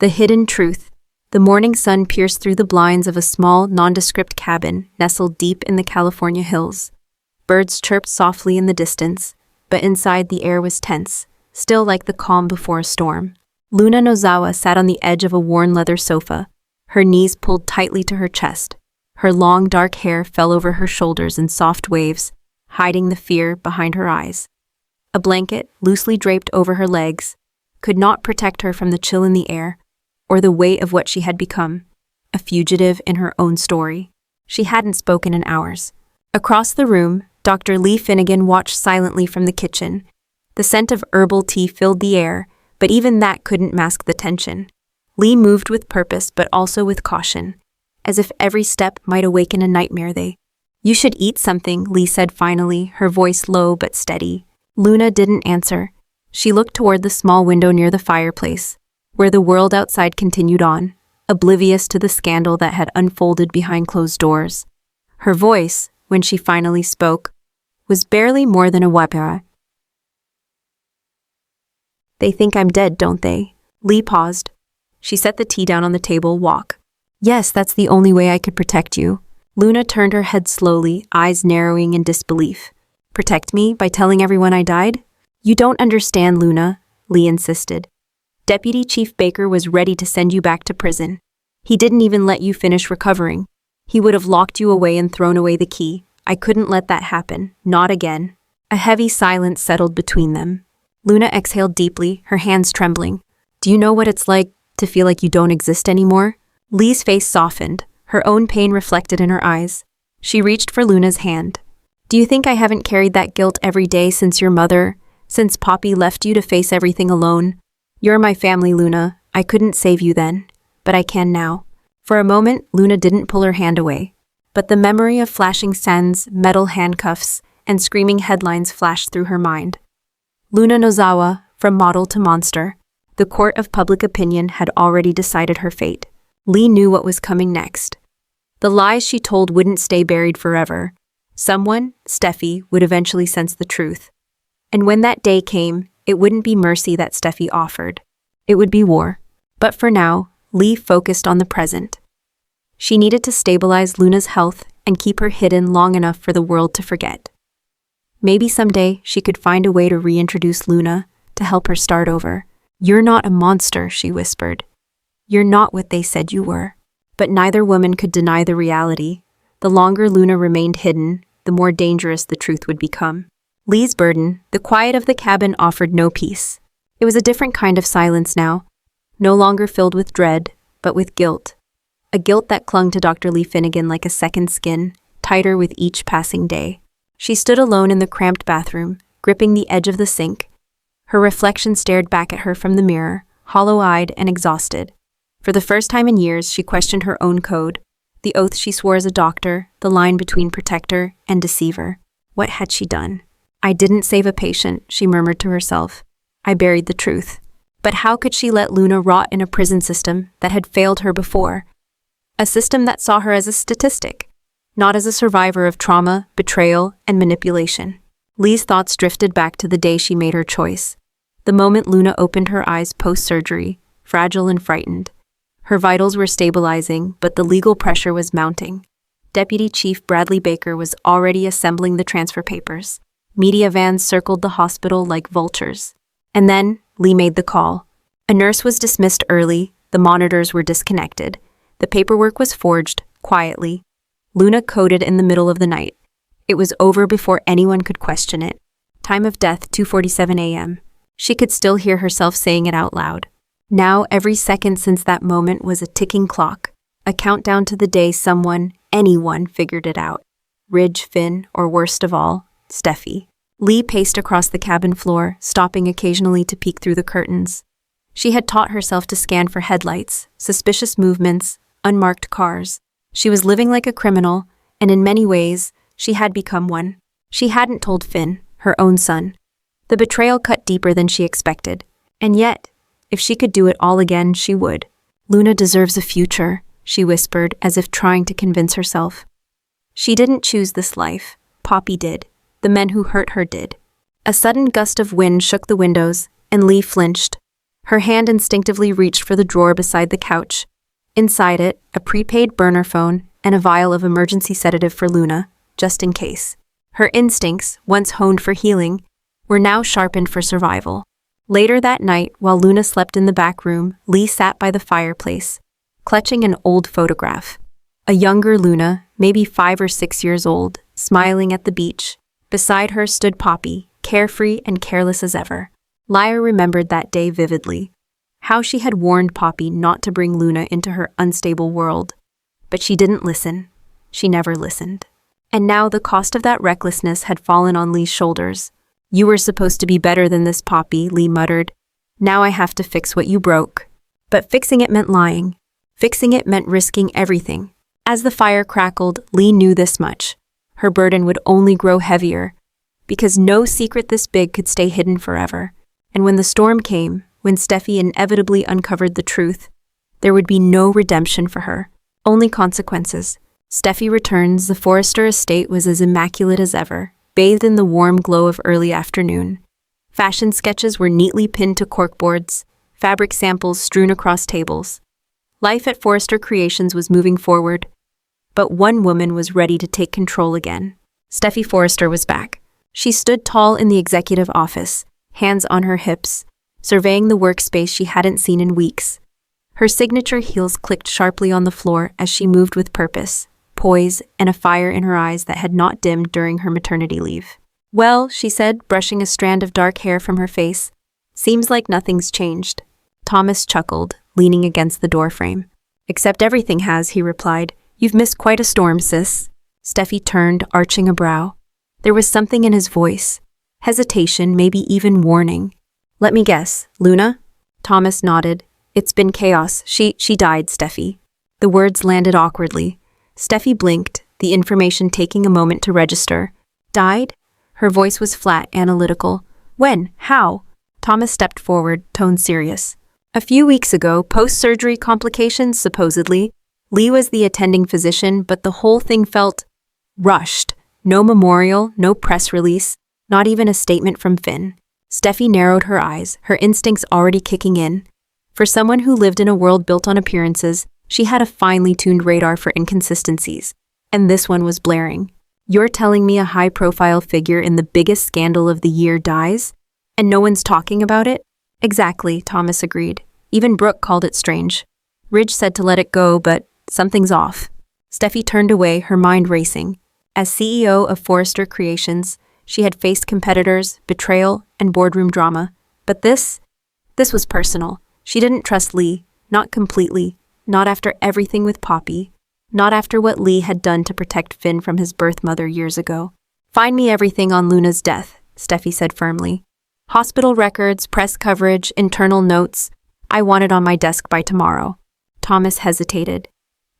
The hidden truth. The morning sun pierced through the blinds of a small, nondescript cabin nestled deep in the California hills. Birds chirped softly in the distance, but inside the air was tense, still like the calm before a storm. Luna Nozawa sat on the edge of a worn leather sofa, her knees pulled tightly to her chest. Her long, dark hair fell over her shoulders in soft waves, hiding the fear behind her eyes. A blanket, loosely draped over her legs, could not protect her from the chill in the air, or the weight of what she had become, a fugitive in her own story. She hadn't spoken in hours. Across the room, Dr. Lee Finnegan watched silently from the kitchen. The scent of herbal tea filled the air, but even that couldn't mask the tension. Lee moved with purpose but also with caution, as if every step might awaken a nightmare. You should eat something, Lee said finally, her voice low but steady. Luna didn't answer. She looked toward the small window near the fireplace, where the world outside continued on, oblivious to the scandal that had unfolded behind closed doors. Her voice, when she finally spoke, was barely more than a whisper. They think I'm dead, don't they? Lee paused. She set the tea down on the table. Walk. Yes, that's the only way I could protect you. Luna turned her head slowly, eyes narrowing in disbelief. Protect me by telling everyone I died? You don't understand, Luna, Lee insisted. Deputy Chief Baker was ready to send you back to prison. He didn't even let you finish recovering. He would have locked you away and thrown away the key. I couldn't let that happen. Not again. A heavy silence settled between them. Luna exhaled deeply, her hands trembling. Do you know what it's like to feel like you don't exist anymore? Lee's face softened, her own pain reflected in her eyes. She reached for Luna's hand. Do you think I haven't carried that guilt every day since since Poppy left you to face everything alone? You're my family, Luna. I couldn't save you then, but I can now. For a moment, Luna didn't pull her hand away, but the memory of flashing suns, metal handcuffs, and screaming headlines flashed through her mind. Luna Nozawa, from model to monster, the court of public opinion had already decided her fate. Lee knew what was coming next. The lies she told wouldn't stay buried forever. Someone, Steffy, would eventually sense the truth. And when that day came, it wouldn't be mercy that Steffy offered. It would be war. But for now, Lee focused on the present. She needed to stabilize Luna's health and keep her hidden long enough for the world to forget. Maybe someday she could find a way to reintroduce Luna, to help her start over. You're not a monster, she whispered. You're not what they said you were. But neither woman could deny the reality. The longer Luna remained hidden, the more dangerous the truth would become. Lee's burden, the quiet of the cabin, offered no peace. It was a different kind of silence now, no longer filled with dread, but with guilt. A guilt that clung to Dr. Lee Finnegan like a second skin, tighter with each passing day. She stood alone in the cramped bathroom, gripping the edge of the sink. Her reflection stared back at her from the mirror, hollow-eyed and exhausted. For the first time in years, she questioned her own code, the oath she swore as a doctor, the line between protector and deceiver. What had she done? I didn't save a patient, she murmured to herself. I buried the truth. But how could she let Luna rot in a prison system that had failed her before? A system that saw her as a statistic, not as a survivor of trauma, betrayal, and manipulation. Lee's thoughts drifted back to the day she made her choice. The moment Luna opened her eyes post-surgery, fragile and frightened. Her vitals were stabilizing, but the legal pressure was mounting. Deputy Chief Bradley Baker was already assembling the transfer papers. Media vans circled the hospital like vultures. And then, Lee made the call. A nurse was dismissed early, the monitors were disconnected. The paperwork was forged, quietly. Luna coded in the middle of the night. It was over before anyone could question it. Time of death, 2:47 a.m. She could still hear herself saying it out loud. Now, every second since that moment was a ticking clock, a countdown to the day anyone figured it out. Ridge, Finn, or worst of all, Steffy. Lee paced across the cabin floor, stopping occasionally to peek through the curtains. She had taught herself to scan for headlights, suspicious movements, unmarked cars. She was living like a criminal, and in many ways, she had become one. She hadn't told Finn, her own son. The betrayal cut deeper than she expected. And yet, if she could do it all again, she would. Luna deserves a future, she whispered, as if trying to convince herself. She didn't choose this life. Poppy did. The men who hurt her did. A sudden gust of wind shook the windows, and Lee flinched. Her hand instinctively reached for the drawer beside the couch. Inside it, a prepaid burner phone and a vial of emergency sedative for Luna, just in case. Her instincts, once honed for healing, were now sharpened for survival. Later that night, while Luna slept in the back room, Lee sat by the fireplace, clutching an old photograph. A younger Luna, maybe 5 or 6 years old, smiling at the beach. Beside her stood Poppy, carefree and careless as ever. Lyra remembered that day vividly. How she had warned Poppy not to bring Luna into her unstable world. But she didn't listen. She never listened. And now the cost of that recklessness had fallen on Lee's shoulders. "You were supposed to be better than this, Poppy," Lee muttered. "Now I have to fix what you broke." But fixing it meant lying. Fixing it meant risking everything. As the fire crackled, Lee knew this much. Her burden would only grow heavier, because no secret this big could stay hidden forever. And when the storm came, when Steffy inevitably uncovered the truth, there would be no redemption for her, only consequences. Steffy returns, the Forrester estate was as immaculate as ever, bathed in the warm glow of early afternoon. Fashion sketches were neatly pinned to corkboards, fabric samples strewn across tables. Life at Forrester Creations was moving forward, but one woman was ready to take control again. Steffy Forrester was back. She stood tall in the executive office, hands on her hips, surveying the workspace she hadn't seen in weeks. Her signature heels clicked sharply on the floor as she moved with purpose, poise, and a fire in her eyes that had not dimmed during her maternity leave. "Well," she said, brushing a strand of dark hair from her face, "seems like nothing's changed." Thomas chuckled, leaning against the doorframe. "Except everything has," he replied. "You've missed quite a storm, sis." Steffy turned, arching a brow. There was something in his voice. Hesitation, maybe even warning. "Let me guess, Luna?" Thomas nodded. "It's been chaos. She died, Steffy." The words landed awkwardly. Steffy blinked, the information taking a moment to register. "Died?" Her voice was flat, analytical. "When? How?" Thomas stepped forward, tone serious. "A few weeks ago, post-surgery complications, supposedly. Lee was the attending physician, but the whole thing felt rushed. No memorial, no press release, not even a statement from Finn." Steffy narrowed her eyes, her instincts already kicking in. For someone who lived in a world built on appearances, she had a finely tuned radar for inconsistencies. And this one was blaring. "You're telling me a high-profile figure in the biggest scandal of the year dies? And no one's talking about it?" "Exactly," Thomas agreed. "Even Brooke called it strange. Ridge said to let it go, but something's off." Steffy turned away, her mind racing. As CEO of Forrester Creations, she had faced competitors, betrayal, and boardroom drama. But this was personal. She didn't trust Lee, not completely, not after everything with Poppy, not after what Lee had done to protect Finn from his birth mother years ago. "Find me everything on Luna's death," Steffy said firmly. "Hospital records, press coverage, internal notes. I want it on my desk by tomorrow." Thomas hesitated.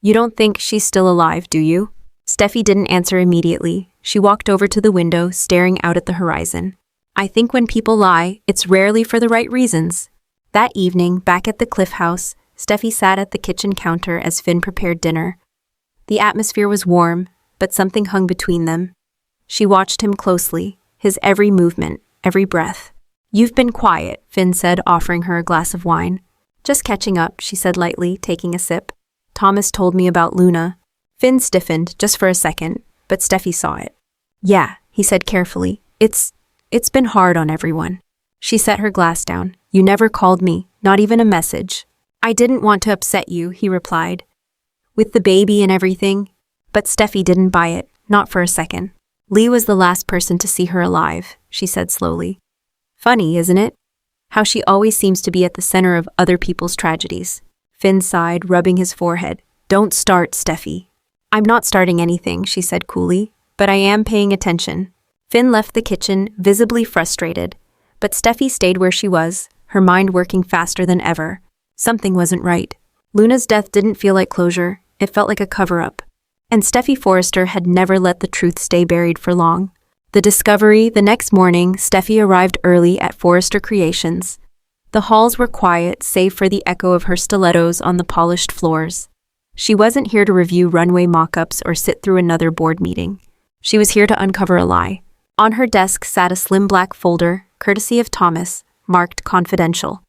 "You don't think she's still alive, do you?" Steffy didn't answer immediately. She walked over to the window, staring out at the horizon. "I think when people lie, it's rarely for the right reasons." That evening, back at the Cliff House, Steffy sat at the kitchen counter as Finn prepared dinner. The atmosphere was warm, but something hung between them. She watched him closely, his every movement, every breath. "You've been quiet," Finn said, offering her a glass of wine. "Just catching up," she said lightly, taking a sip. "Thomas told me about Luna." Finn stiffened, just for a second, but Steffy saw it. "Yeah," he said carefully. It's been hard on everyone." She set her glass down. "You never called me, not even a message." "I didn't want to upset you," he replied. "With the baby and everything." But Steffy didn't buy it, not for a second. "Lee was the last person to see her alive," she said slowly. "Funny, isn't it? How she always seems to be at the center of other people's tragedies." Finn sighed, rubbing his forehead. "Don't start, Steffy." "I'm not starting anything," she said coolly, "but I am paying attention." Finn left the kitchen, visibly frustrated, but Steffy stayed where she was, her mind working faster than ever. Something wasn't right. Luna's death didn't feel like closure, it felt like a cover-up. And Steffy Forrester had never let the truth stay buried for long. The discovery, the next morning, Steffy arrived early at Forrester Creations. The halls were quiet, save for the echo of her stilettos on the polished floors. She wasn't here to review runway mock-ups or sit through another board meeting. She was here to uncover a lie. On her desk sat a slim black folder, courtesy of Thomas, marked confidential.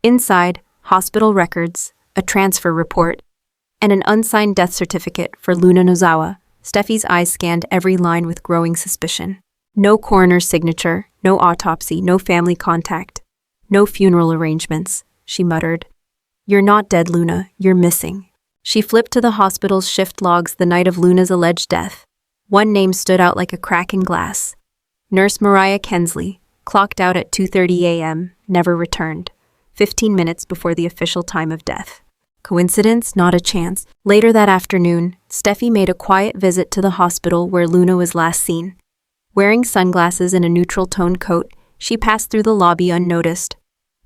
Inside, hospital records, a transfer report, and an unsigned death certificate for Luna Nozawa. Steffi's eyes scanned every line with growing suspicion. No coroner's signature, no autopsy, no family contact, no funeral arrangements, she muttered. You're not dead, Luna, you're missing. She flipped to the hospital's shift logs the night of Luna's alleged death. One name stood out like a crack in glass. Nurse Mariah Kensley, clocked out at 2:30 a.m., never returned, 15 minutes before the official time of death. Coincidence? Not a chance. Later that afternoon, Steffi made a quiet visit to the hospital where Luna was last seen. Wearing sunglasses and a neutral-toned coat, she passed through the lobby unnoticed.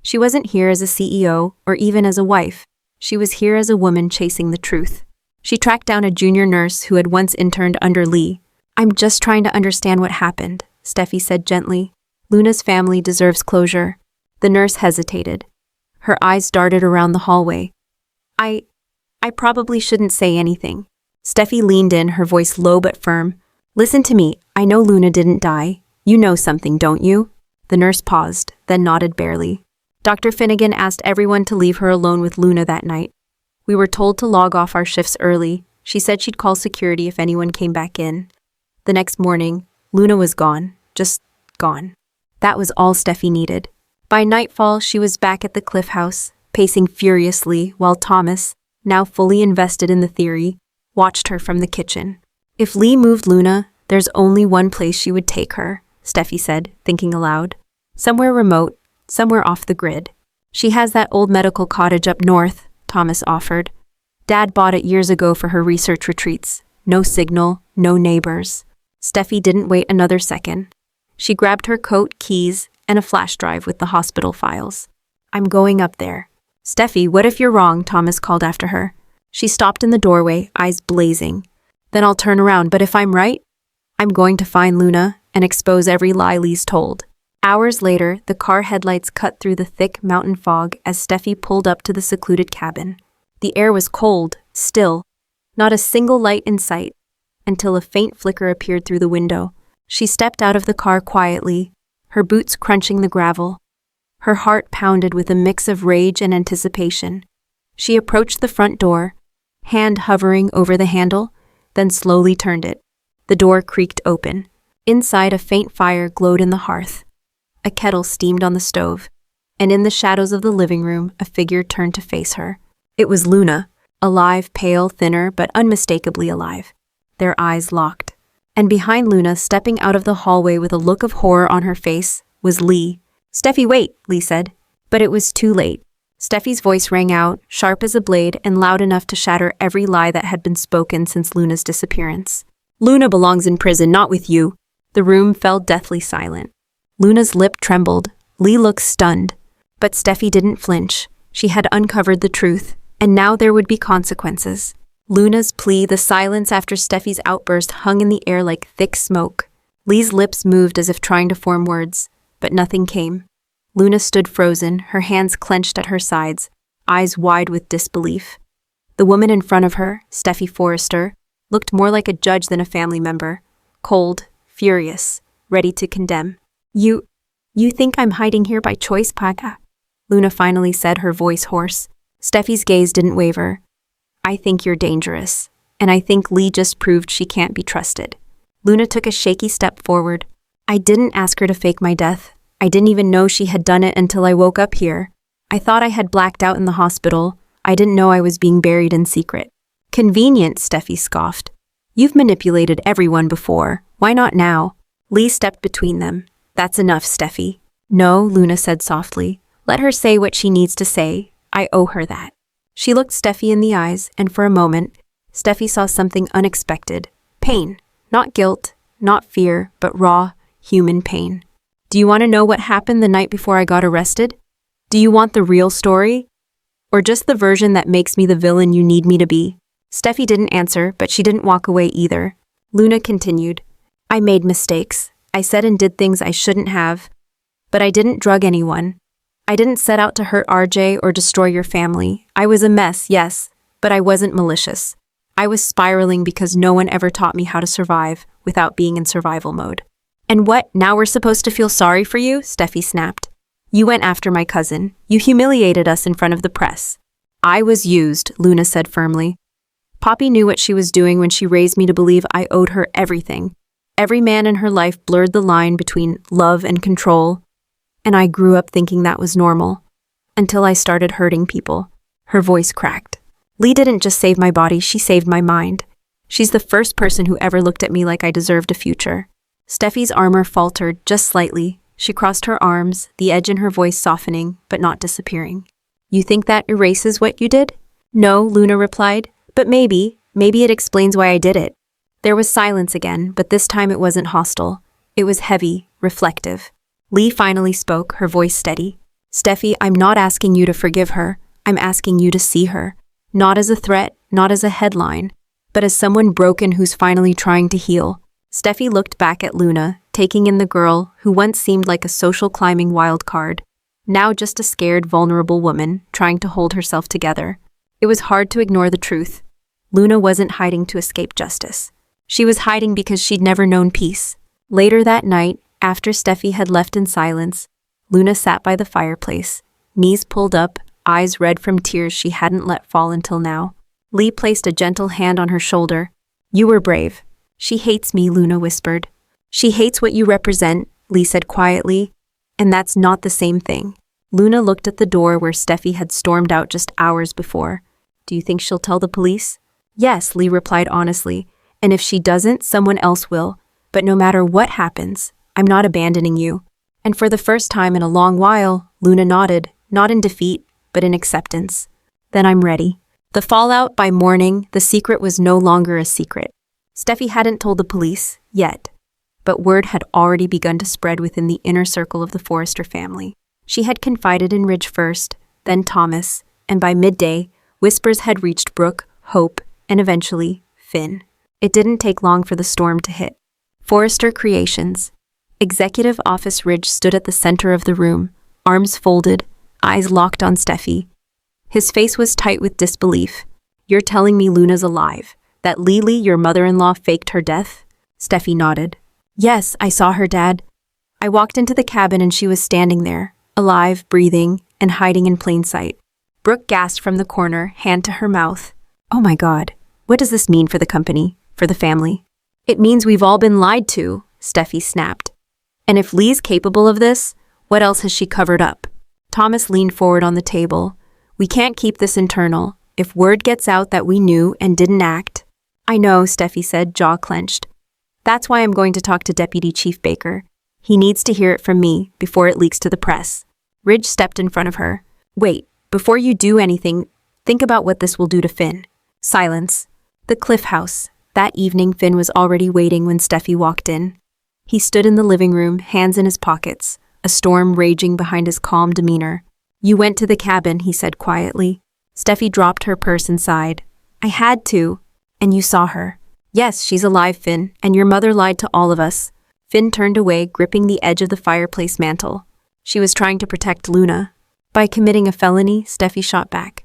She wasn't here as a CEO or even as a wife. She was here as a woman chasing the truth. She tracked down a junior nurse who had once interned under Lee. I'm just trying to understand what happened, Steffi said gently. Luna's family deserves closure. The nurse hesitated. Her eyes darted around the hallway. I probably shouldn't say anything. Steffi leaned in, her voice low but firm. Listen to me, I know Luna didn't die. You know something, don't you? The nurse paused, then nodded barely. Dr. Finnegan asked everyone to leave her alone with Luna that night. We were told to log off our shifts early. She said she'd call security if anyone came back in. The next morning, Luna was gone. Just gone. That was all Steffi needed. By nightfall, she was back at the Cliff House, pacing furiously, while Thomas, now fully invested in the theory, watched her from the kitchen. If Lee moved Luna, there's only one place she would take her, Steffi said, thinking aloud. Somewhere remote, somewhere off the grid. She has that old medical cottage up north, Thomas offered. Dad bought it years ago for her research retreats. No signal, no neighbors. Steffi didn't wait another second. She grabbed her coat, keys, and a flash drive with the hospital files. I'm going up there. Steffi, what if you're wrong? Thomas called after her. She stopped in the doorway, eyes blazing. Then I'll turn around, but if I'm right, I'm going to find Luna and expose every lie Lee's told. Hours later, the car headlights cut through the thick mountain fog as Steffi pulled up to the secluded cabin. The air was cold, still, not a single light in sight, until a faint flicker appeared through the window. She stepped out of the car quietly, her boots crunching the gravel. Her heart pounded with a mix of rage and anticipation. She approached the front door, hand hovering over the handle, then slowly turned it. The door creaked open. Inside, a faint fire glowed in the hearth. A kettle steamed on the stove, and in the shadows of the living room, a figure turned to face her. It was Luna, alive, pale, thinner, but unmistakably alive. Their eyes locked. And behind Luna, stepping out of the hallway with a look of horror on her face, was Lee. Steffi, wait, Lee said. But it was too late. Steffi's voice rang out, sharp as a blade and loud enough to shatter every lie that had been spoken since Luna's disappearance. Luna belongs in prison, not with you. The room fell deathly silent. Luna's lip trembled. Lee looked stunned. But Steffi didn't flinch. She had uncovered the truth, and now there would be consequences. Luna's plea, the silence after Steffi's outburst, hung in the air like thick smoke. Lee's lips moved as if trying to form words, but nothing came. Luna stood frozen, her hands clenched at her sides, eyes wide with disbelief. The woman in front of her, Steffi Forrester, looked more like a judge than a family member, cold, furious, ready to condemn. You think I'm hiding here by choice, Paga? Luna finally said, her voice hoarse. Steffi's gaze didn't waver. I think you're dangerous, and I think Lee just proved she can't be trusted. Luna took a shaky step forward. I didn't ask her to fake my death. I didn't even know she had done it until I woke up here. I thought I had blacked out in the hospital. I didn't know I was being buried in secret. Convenient, Steffi scoffed. You've manipulated everyone before. Why not now? Lee stepped between them. That's enough, Steffi. No, Luna said softly. Let her say what she needs to say. I owe her that. She looked Steffi in the eyes, and for a moment, Steffi saw something unexpected. Pain. Not guilt, not fear, but raw, human pain. Do you want to know what happened the night before I got arrested? Do you want the real story? Or just the version that makes me the villain you need me to be? Steffi didn't answer, but she didn't walk away either. Luna continued. I made mistakes. I said and did things I shouldn't have. But I didn't drug anyone. I didn't set out to hurt RJ or destroy your family. I was a mess, yes, but I wasn't malicious. I was spiraling because no one ever taught me how to survive without being in survival mode. And what, now we're supposed to feel sorry for you? Steffi snapped. You went after my cousin. You humiliated us in front of the press. I was used, Luna said firmly. Poppy knew what she was doing when she raised me to believe I owed her everything. Every man in her life blurred the line between love and control, and I grew up thinking that was normal. Until I started hurting people. Her voice cracked. Lee didn't just save my body, she saved my mind. She's the first person who ever looked at me like I deserved a future. Steffi's armor faltered just slightly. She crossed her arms, the edge in her voice softening, but not disappearing. You think that erases what you did? No, Luna replied, but maybe it explains why I did it. There was silence again, but this time it wasn't hostile. It was heavy, reflective. Lee finally spoke, her voice steady. Steffi, I'm not asking you to forgive her. I'm asking you to see her. Not as a threat, not as a headline, but as someone broken who's finally trying to heal. Steffi looked back at Luna, taking in the girl who once seemed like a social climbing wild card, now just a scared, vulnerable woman trying to hold herself together. It was hard to ignore the truth. Luna wasn't hiding to escape justice. She was hiding because she'd never known peace. Later that night, after Steffi had left in silence, Luna sat by the fireplace, knees pulled up, eyes red from tears she hadn't let fall until now. Lee placed a gentle hand on her shoulder. You were brave. She hates me, Luna whispered. She hates what you represent, Lee said quietly, and that's not the same thing. Luna looked at the door where Steffi had stormed out just hours before. Do you think she'll tell the police? Yes, Lee replied honestly, and if she doesn't, someone else will. But no matter what happens, I'm not abandoning you. And for the first time in a long while, Luna nodded, not in defeat, but in acceptance. Then I'm ready. The fallout, by morning, the secret was no longer a secret. Steffi hadn't told the police, yet. But word had already begun to spread within the inner circle of the Forrester family. She had confided in Ridge first, then Thomas, and by midday, whispers had reached Brooke, Hope, and eventually, Finn. It didn't take long for the storm to hit. Forrester Creations. Executive Office Ridge stood at the center of the room, arms folded, eyes locked on Steffi. His face was tight with disbelief. You're telling me Luna's alive? That Lily, your mother-in-law, faked her death? Steffi nodded. Yes, I saw her, Dad. I walked into the cabin and she was standing there, alive, breathing, and hiding in plain sight. Brooke gasped from the corner, hand to her mouth. Oh my God, what does this mean for the company, for the family? It means we've all been lied to, Steffi snapped. And if Lee's capable of this, what else has she covered up? Thomas leaned forward on the table. We can't keep this internal. If word gets out that we knew and didn't act. I know, Steffi said, jaw clenched. That's why I'm going to talk to Deputy Chief Baker. He needs to hear it from me before it leaks to the press. Ridge stepped in front of her. Wait, before you do anything, think about what this will do to Finn. Silence. The Cliff House. That evening, Finn was already waiting when Steffi walked in. He stood in the living room, hands in his pockets, a storm raging behind his calm demeanor. You went to the cabin, he said quietly. Steffi dropped her purse and sighed. I had to. And you saw her. Yes, she's alive, Finn, and your mother lied to all of us. Finn turned away, gripping the edge of the fireplace mantel. She was trying to protect Luna. By committing a felony, Steffi shot back.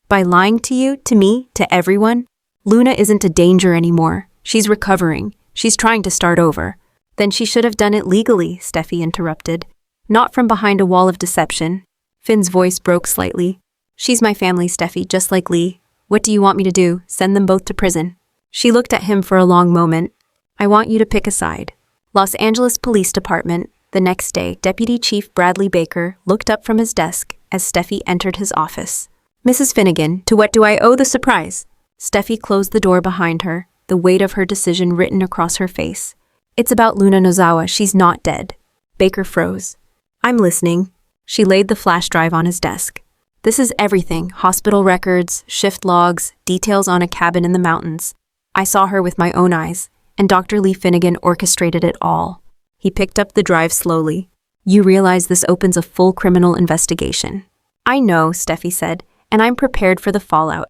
By lying to you, to me, to everyone? Luna isn't a danger anymore. She's recovering. She's trying to start over. Then she should have done it legally, Steffi interrupted. Not from behind a wall of deception. Finn's voice broke slightly. She's my family, Steffi, just like Lee. What do you want me to do? Send them both to prison? She looked at him for a long moment. I want you to pick a side. Los Angeles Police Department. The next day, Deputy Chief Bradley Baker looked up from his desk as Steffi entered his office. Mrs. Finnegan, to what do I owe the surprise? Steffi closed the door behind her, the weight of her decision written across her face. It's about Luna Nozawa. She's not dead. Baker froze. I'm listening. She laid the flash drive on his desk. This is everything. Hospital records, shift logs, details on a cabin in the mountains. I saw her with my own eyes, and Dr. Lee Finnegan orchestrated it all. He picked up the drive slowly. You realize this opens a full criminal investigation. I know, Steffi said, and I'm prepared for the fallout.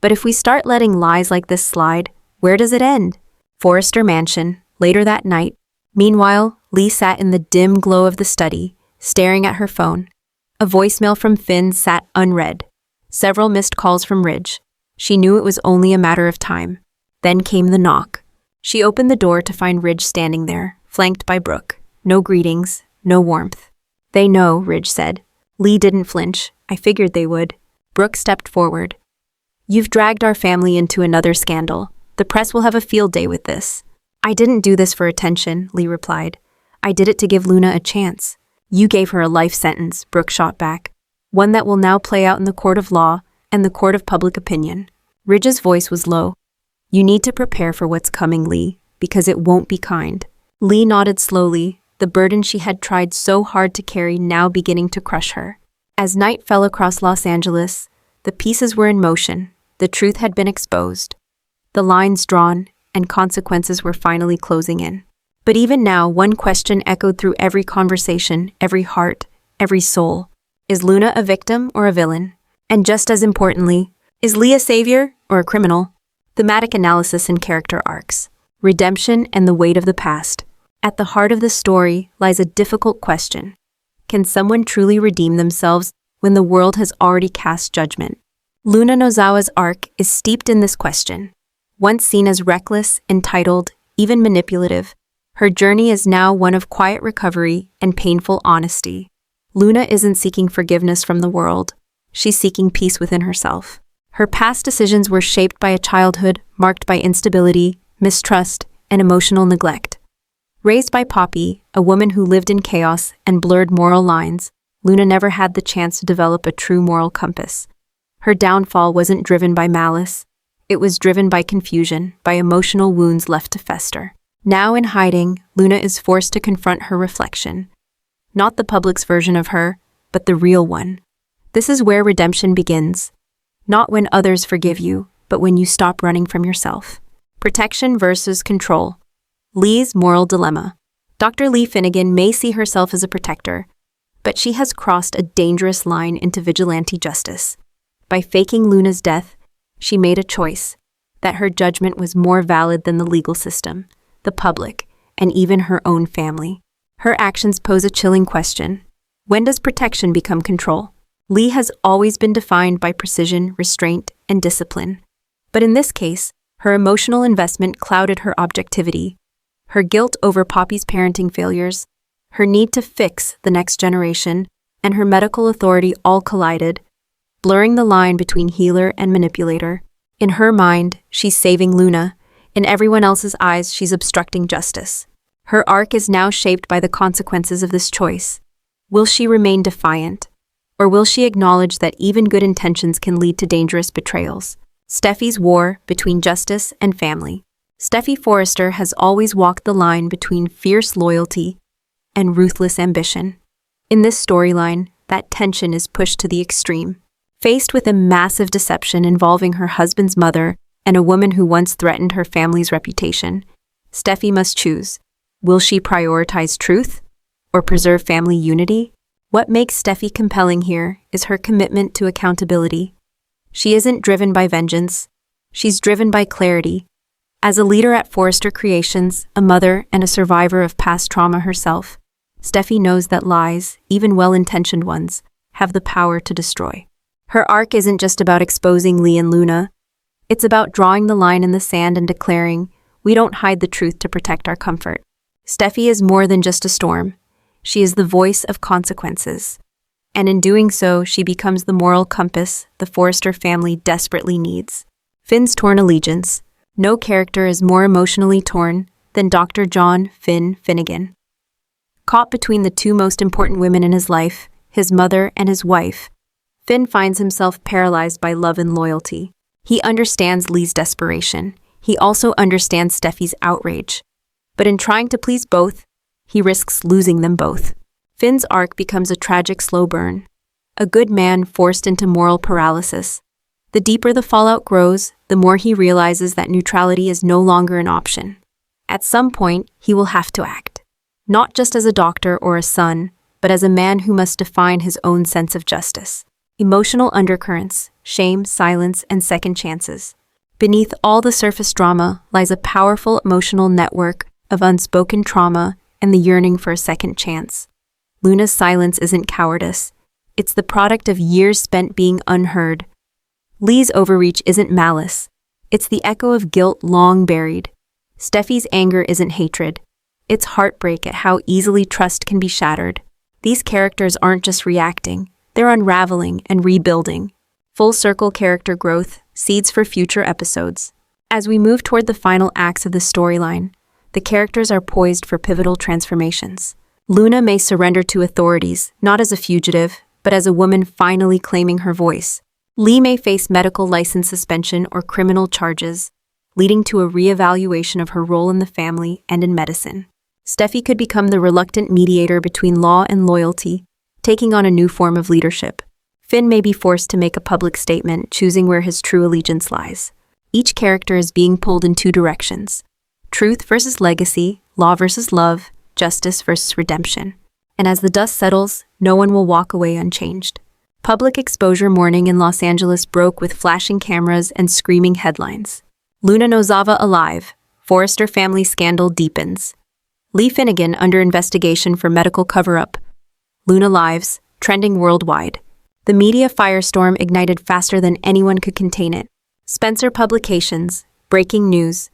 But if we start letting lies like this slide, where does it end? Forrester Mansion, later that night. Meanwhile, Lee sat in the dim glow of the study, staring at her phone. A voicemail from Finn sat unread. Several missed calls from Ridge. She knew it was only a matter of time. Then came the knock. She opened the door to find Ridge standing there, flanked by Brooke. No greetings, no warmth. They know, Ridge said. Lee didn't flinch. I figured they would. Brooke stepped forward. You've dragged our family into another scandal. The press will have a field day with this. I didn't do this for attention, Lee replied. I did it to give Luna a chance. You gave her a life sentence, Brooke shot back. One that will now play out in the court of law and the court of public opinion. Ridge's voice was low. You need to prepare for what's coming, Lee, because it won't be kind. Lee nodded slowly, the burden she had tried so hard to carry now beginning to crush her. As night fell across Los Angeles, the pieces were in motion. The truth had been exposed. The lines drawn, and consequences were finally closing in. But even now, one question echoed through every conversation, every heart, every soul. Is Luna a victim or a villain? And just as importantly, is Lee a savior or a criminal? Thematic analysis and character arcs. Redemption and the weight of the past. At the heart of the story lies a difficult question. Can someone truly redeem themselves when the world has already cast judgment? Luna Nozawa's arc is steeped in this question. Once seen as reckless, entitled, even manipulative, her journey is now one of quiet recovery and painful honesty. Luna isn't seeking forgiveness from the world. She's seeking peace within herself. Her past decisions were shaped by a childhood marked by instability, mistrust, and emotional neglect. Raised by Poppy, a woman who lived in chaos and blurred moral lines, Luna never had the chance to develop a true moral compass. Her downfall wasn't driven by malice. It was driven by confusion, by emotional wounds left to fester. Now in hiding, Luna is forced to confront her reflection. Not the public's version of her, but the real one. This is where redemption begins. Not when others forgive you, but when you stop running from yourself. Protection versus control. Lee's moral dilemma. Dr. Lee Finnegan may see herself as a protector, but she has crossed a dangerous line into vigilante justice. By faking Luna's death, she made a choice that her judgment was more valid than the legal system, the public, and even her own family. Her actions pose a chilling question. When does protection become control? Lee has always been defined by precision, restraint, and discipline. But in this case, her emotional investment clouded her objectivity. Her guilt over Poppy's parenting failures, her need to fix the next generation, and her medical authority all collided, blurring the line between healer and manipulator. In her mind, she's saving Luna. In everyone else's eyes, she's obstructing justice. Her arc is now shaped by the consequences of this choice. Will she remain defiant? Or will she acknowledge that even good intentions can lead to dangerous betrayals? Steffy's war between justice and family. Steffy Forrester has always walked the line between fierce loyalty and ruthless ambition. In this storyline, that tension is pushed to the extreme. Faced with a massive deception involving her husband's mother and a woman who once threatened her family's reputation, Steffy must choose. Will she prioritize truth or preserve family unity? What makes Steffy compelling here is her commitment to accountability. She isn't driven by vengeance. She's driven by clarity. As a leader at Forrester Creations, a mother and a survivor of past trauma herself, Steffy knows that lies, even well-intentioned ones, have the power to destroy. Her arc isn't just about exposing Lee and Luna. It's about drawing the line in the sand and declaring, we don't hide the truth to protect our comfort. Steffy is more than just a storm. She is the voice of consequences. And in doing so, she becomes the moral compass the Forrester family desperately needs. Finn's torn allegiance. No character is more emotionally torn than Dr. John Finn Finnegan. Caught between the two most important women in his life, his mother and his wife, Finn finds himself paralyzed by love and loyalty. He understands Lee's desperation. He also understands Steffy's outrage. But in trying to please both, he risks losing them both. Finn's arc becomes a tragic slow burn. A good man forced into moral paralysis. The deeper the fallout grows, the more he realizes that neutrality is no longer an option. At some point, he will have to act. Not just as a doctor or a son, but as a man who must define his own sense of justice. Emotional undercurrents, shame, silence, and second chances. Beneath all the surface drama lies a powerful emotional network of unspoken trauma and the yearning for a second chance. Luna's silence isn't cowardice. It's the product of years spent being unheard. Lee's overreach isn't malice. It's the echo of guilt long buried. Steffy's anger isn't hatred. It's heartbreak at how easily trust can be shattered. These characters aren't just reacting, they're unraveling and rebuilding. Full circle character growth, seeds for future episodes. As we move toward the final acts of the storyline, the characters are poised for pivotal transformations. Luna may surrender to authorities, not as a fugitive, but as a woman finally claiming her voice. Lee may face medical license suspension or criminal charges, leading to a reevaluation of her role in the family and in medicine. Steffy could become the reluctant mediator between law and loyalty, taking on a new form of leadership. Finn may be forced to make a public statement, choosing where his true allegiance lies. Each character is being pulled in two directions: truth versus legacy, law versus love, justice versus redemption. And as the dust settles, no one will walk away unchanged. Public exposure morning in Los Angeles broke with flashing cameras and screaming headlines. Luna Nozawa alive. Forrester family scandal deepens. Lee Finnegan under investigation for medical cover-up. Luna lives, trending worldwide. The media firestorm ignited faster than anyone could contain it. Spencer Publications, breaking news.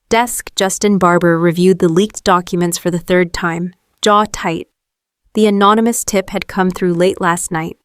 Desk Justin Barber reviewed the leaked documents for the third time, jaw tight. The anonymous tip had come through late last night.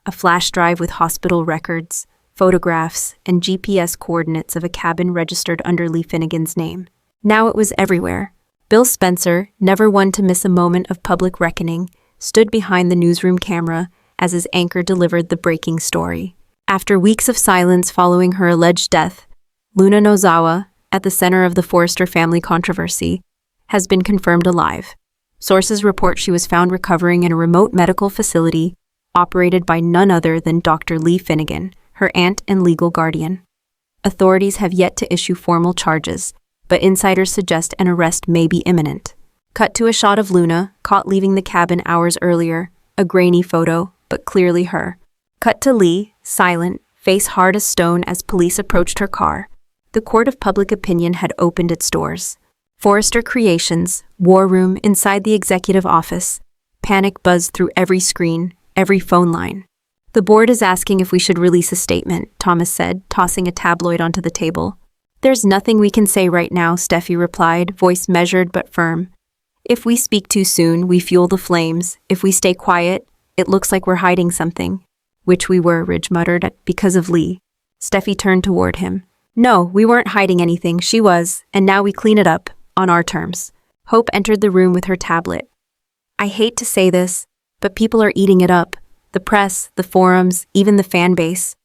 A flash drive with hospital records, photographs, and GPS coordinates of a cabin registered under Lee Finnegan's name. Now it was everywhere. Bill Spencer, never one to miss a moment of public reckoning, stood behind the newsroom camera as his anchor delivered the breaking story. After weeks of silence following her alleged death, Luna Nozawa, at the center of the Forrester family controversy, has been confirmed alive. Sources report she was found recovering in a remote medical facility operated by none other than Dr. Lee Finnegan, her aunt and legal guardian. Authorities have yet to issue formal charges, but insiders suggest an arrest may be imminent. Cut to a shot of Luna, caught leaving the cabin hours earlier, a grainy photo, but clearly her. Cut to Lee, silent, face hard as stone as police approached her car. The court of public opinion had opened its doors. Forrester Creations, war room inside the executive office. Panic buzzed through every screen, every phone line. The board is asking if we should release a statement, Thomas said, tossing a tabloid onto the table. There's nothing we can say right now, Steffy replied, voice measured but firm. If we speak too soon, we fuel the flames. If we stay quiet, it looks like we're hiding something. Which we were, Ridge muttered, because of Lee. Steffy turned toward him. No, we weren't hiding anything, she was, and now we clean it up, on our terms. Hope entered the room with her tablet. I hate to say this, but people are eating it up. The press, the forums, even the fan base.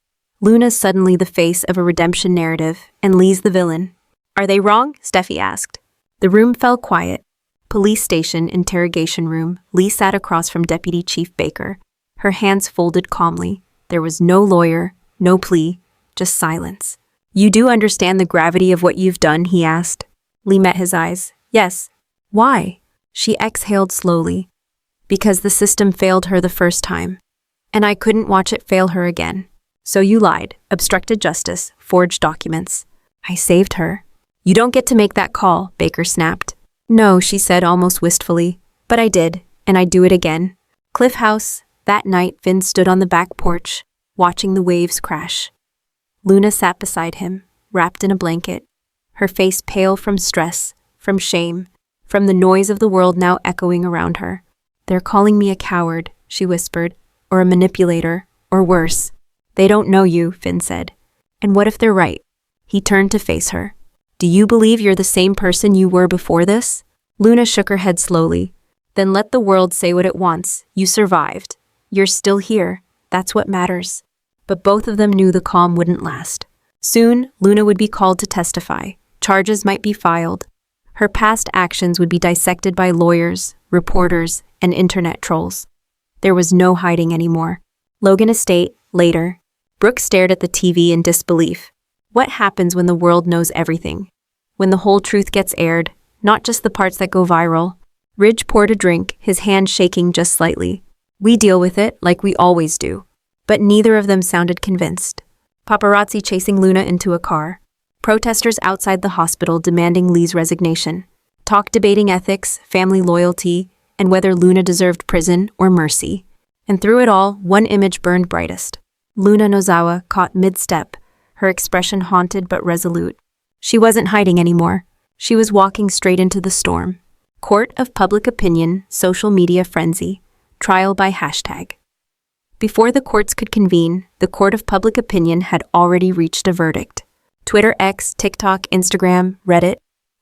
Luna's suddenly the face of a redemption narrative, and Lee's the villain. Are they wrong? Steffy asked. The room fell quiet. Police station, interrogation room. Lee sat across from Deputy Chief Baker, her hands folded calmly. There was no lawyer, no plea, just silence. You do understand the gravity of what you've done, he asked. Lee met his eyes. Yes. Why? She exhaled slowly. Because the system failed her the first time. And I couldn't watch it fail her again. So you lied, obstructed justice, forged documents. I saved her. You don't get to make that call, Baker snapped. No, she said almost wistfully. But I did, and I'd do it again. Cliff House. That night, Finn stood on the back porch, watching the waves crash. Luna sat beside him, wrapped in a blanket, her face pale from stress, from shame, from the noise of the world now echoing around her. They're calling me a coward, she whispered, or a manipulator, or worse. They don't know you, Finn said. And what if they're right? He turned to face her. Do you believe you're the same person you were before this? Luna shook her head slowly. Then let the world say what it wants. You survived. You're still here. That's what matters. But both of them knew the calm wouldn't last. Soon, Luna would be called to testify. Charges might be filed. Her past actions would be dissected by lawyers, reporters, and internet trolls. There was no hiding anymore. Logan Estate, later. Brooke stared at the TV in disbelief. What happens when the world knows everything? When the whole truth gets aired, not just the parts that go viral? Ridge poured a drink, his hand shaking just slightly. We deal with it like we always do. But neither of them sounded convinced. Paparazzi chasing Luna into a car. Protesters outside the hospital demanding Lee's resignation. Talk debating ethics, family loyalty, and whether Luna deserved prison or mercy. And through it all, one image burned brightest. Luna Nozawa caught mid-step, her expression haunted but resolute. She wasn't hiding anymore. She was walking straight into the storm. Court of public opinion, social media frenzy. trial by hashtag. Before the courts could convene, the court of public opinion had already reached a verdict. Twitter, X, TikTok, Instagram, Reddit,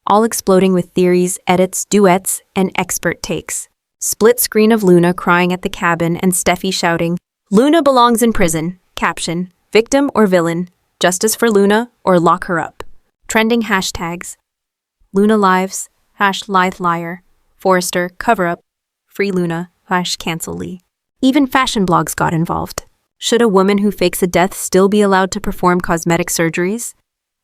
all exploding with theories, edits, duets, and expert takes. Split screen of Luna crying at the cabin and Steffy shouting, "Luna belongs in prison." Caption, "Victim or villain? Justice for Luna or lock her up." Trending hashtags, Luna Lives, #Lithe Liar, Forrester, Cover Up, Free Luna, #Cancel Lee. Even fashion blogs got involved. Should a woman who fakes a death still be allowed to perform cosmetic surgeries?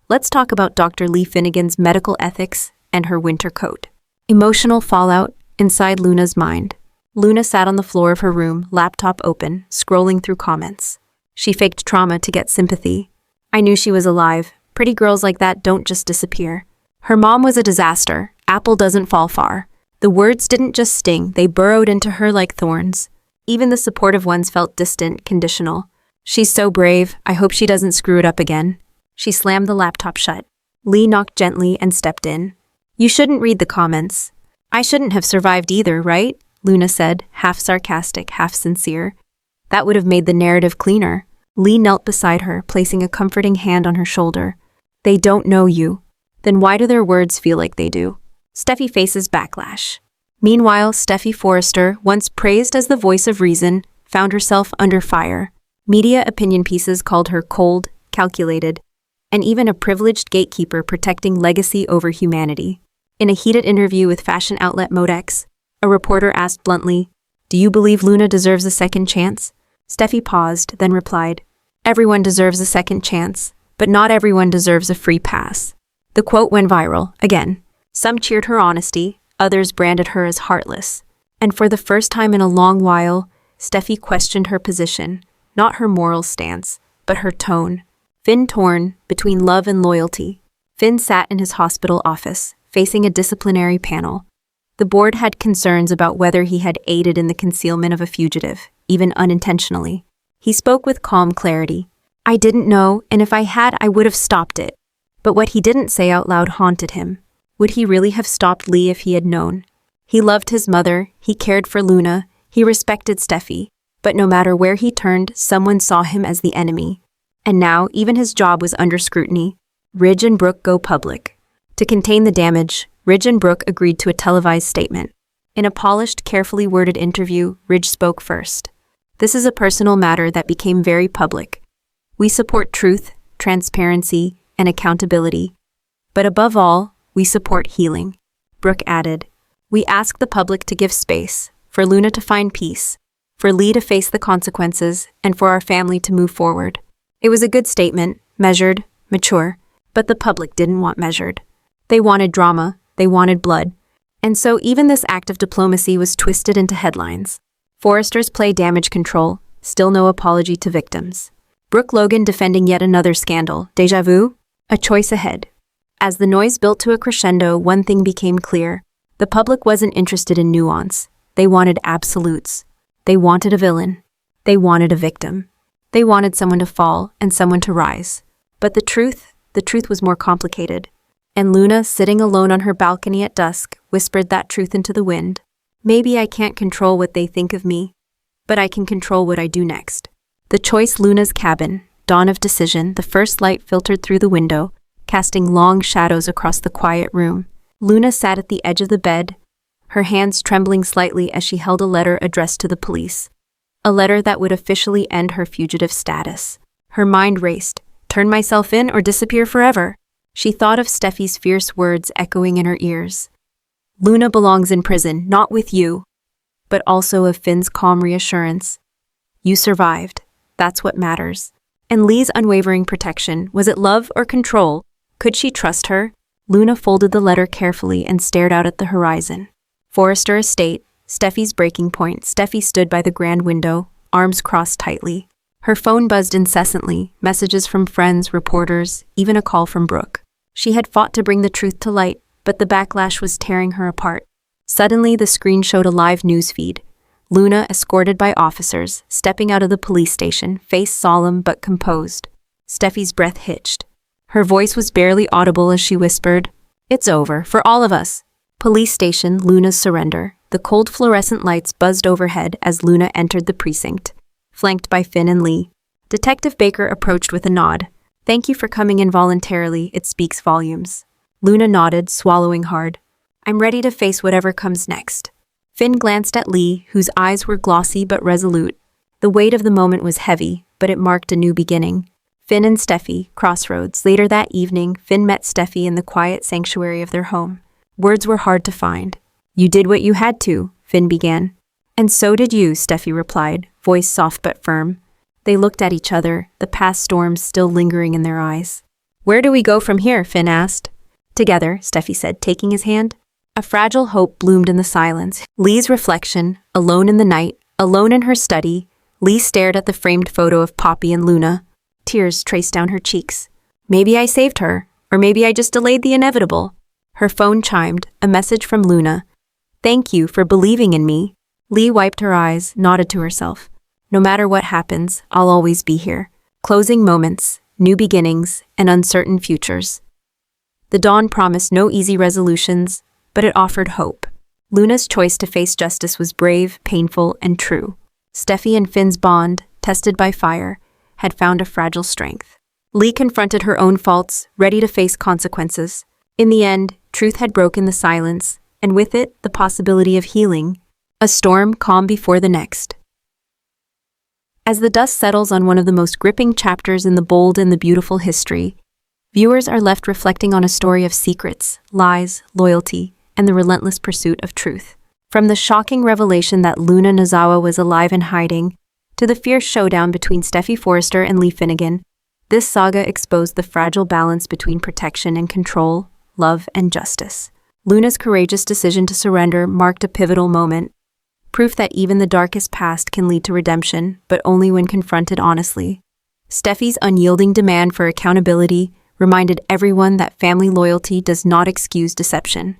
Let's talk about Dr. Lee Finnegan's medical ethics and her winter coat. Emotional fallout inside Luna's mind. Luna sat on the floor of her room, laptop open, scrolling through comments. She faked trauma to get sympathy. "I knew she was alive. Pretty girls like that don't just disappear. Her mom was a disaster. Apple doesn't fall far." The words didn't just sting, they burrowed into her like thorns. Even the supportive ones felt distant, conditional. "She's so brave. I hope she doesn't screw it up again." She slammed the laptop shut. Lee knocked gently and stepped in. "You shouldn't read the comments." "I shouldn't have survived either, right?" Luna said, half sarcastic, half sincere. "That would have made the narrative cleaner." Lee knelt beside her, placing a comforting hand on her shoulder. "They don't know you. Then why do their words feel like they do?" Steffy faces backlash. Meanwhile, Steffy Forrester, once praised as the voice of reason, found herself under fire. Media opinion pieces called her cold, calculated, and even a privileged gatekeeper protecting legacy over humanity. In a heated interview with fashion outlet Modex, a reporter asked bluntly, "Do you believe Luna deserves a second chance?" Steffy paused, then replied, "Everyone deserves a second chance, but not everyone deserves a free pass." The quote went viral, again. Some cheered her honesty, others branded her as heartless. And for the first time in a long while, Steffy questioned her position, not her moral stance, but her tone. Finn torn between love and loyalty. Finn sat in his hospital office, facing a disciplinary panel. The board had concerns about whether he had aided in the concealment of a fugitive, even unintentionally. He spoke with calm clarity. "I didn't know, and if I had, I would have stopped it." But what he didn't say out loud haunted him. Would he really have stopped Lee if he had known? He loved his mother, he cared for Luna, he respected Steffy, but no matter where he turned, someone saw him as the enemy. And now, even his job was under scrutiny. Ridge and Brooke go public. To contain the damage, Ridge and Brooke agreed to a televised statement. In a polished, carefully worded interview, Ridge spoke first. "This is a personal matter that became very public. We support truth, transparency, and accountability. But above all, we support healing." Brooke added, "We ask the public to give space, for Luna to find peace, for Lee to face the consequences, and for our family to move forward." It was a good statement, measured, mature, but the public didn't want measured. They wanted drama, they wanted blood. And so even this act of diplomacy was twisted into headlines. Forrester's play damage control, still no apology to victims. Brooke Logan defending yet another scandal, déjà vu? A choice ahead. As the noise built to a crescendo, one thing became clear. The public wasn't interested in nuance. They wanted absolutes. They wanted a villain. They wanted a victim. They wanted someone to fall and someone to rise. But the truth was more complicated. And Luna, sitting alone on her balcony at dusk, whispered that truth into the wind. "Maybe I can't control what they think of me, but I can control what I do next." The choice Luna's cabin, dawn of decision, the first light filtered through the window, casting long shadows across the quiet room. Luna sat at the edge of the bed, her hands trembling slightly as she held a letter addressed to the police. A letter that would officially end her fugitive status. Her mind raced. Turn myself in or disappear forever? She thought of Steffy's fierce words echoing in her ears. Luna belongs in prison, not with you. But also of Finn's calm reassurance. You survived. That's what matters. And Lee's unwavering protection. Was it love or control? Could she trust her? Luna folded the letter carefully and stared out at the horizon. Forrester Estate, Steffy's breaking point. Steffy stood by the grand window, arms crossed tightly. Her phone buzzed incessantly, messages from friends, reporters, even a call from Brooke. She had fought to bring the truth to light, but the backlash was tearing her apart. Suddenly, the screen showed a live news feed. Luna, escorted by officers, stepping out of the police station, face solemn but composed. Steffy's breath hitched. Her voice was barely audible as she whispered, "It's over, for all of us." Police station, Luna's surrender. The cold fluorescent lights buzzed overhead as Luna entered the precinct, flanked by Finn and Lee. Detective Baker approached with a nod. "Thank you for coming in voluntarily, it speaks volumes." Luna nodded, swallowing hard. "I'm ready to face whatever comes next." Finn glanced at Lee, whose eyes were glossy but resolute. The weight of the moment was heavy, but it marked a new beginning. Finn and Steffy, crossroads. Later that evening, Finn met Steffy in the quiet sanctuary of their home. Words were hard to find. "You did what you had to," Finn began. "And so did you," Steffy replied, voice soft but firm. They looked at each other, the past storms still lingering in their eyes. "Where do we go from here?" Finn asked. "Together," Steffy said, taking his hand. A fragile hope bloomed in the silence. Lee's reflection, alone in the night, alone in her study. Lee stared at the framed photo of Poppy and Luna. Tears traced down her cheeks. "Maybe I saved her, or maybe I just delayed the inevitable." Her phone chimed, a message from Luna. "Thank you for believing in me." Lee wiped her eyes, nodded to herself. "No matter what happens, I'll always be here." Closing moments, new beginnings, and uncertain futures. The dawn promised no easy resolutions, but it offered hope. Luna's choice to face justice was brave, painful, and true. Steffy and Finn's bond, tested by fire, had found a fragile strength. Lee confronted her own faults, ready to face consequences. In the end, truth had broken the silence, and with it, the possibility of healing. A storm calm before the next. As the dust settles on one of the most gripping chapters in the bold and the beautiful history, viewers are left reflecting on a story of secrets, lies, loyalty, and the relentless pursuit of truth. From the shocking revelation that Luna Nozawa was alive and hiding, to the fierce showdown between Steffy Forrester and Lee Finnegan, this saga exposed the fragile balance between protection and control, love and justice. Luna's courageous decision to surrender marked a pivotal moment, proof that even the darkest past can lead to redemption, but only when confronted honestly. Steffy's unyielding demand for accountability reminded everyone that family loyalty does not excuse deception.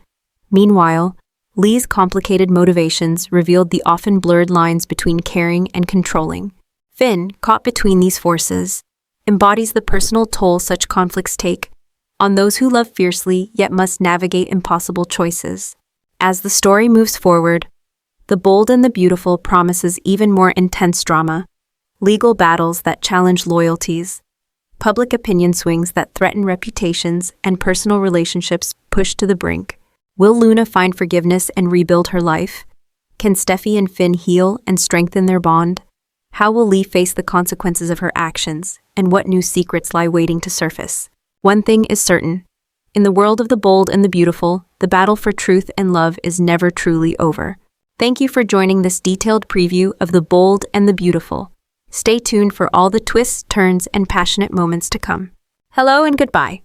Meanwhile, Lee's complicated motivations revealed the often blurred lines between caring and controlling. Finn, caught between these forces, embodies the personal toll such conflicts take on those who love fiercely yet must navigate impossible choices. As the story moves forward, The Bold and the Beautiful promises even more intense drama, legal battles that challenge loyalties, public opinion swings that threaten reputations, and personal relationships pushed to the brink. Will Luna find forgiveness and rebuild her life? Can Steffy and Finn heal and strengthen their bond? How will Lee face the consequences of her actions, and what new secrets lie waiting to surface? One thing is certain. In the world of the bold and the beautiful, the battle for truth and love is never truly over. Thank you for joining this detailed preview of The Bold and the Beautiful. Stay tuned for all the twists, turns, and passionate moments to come. Hello and goodbye.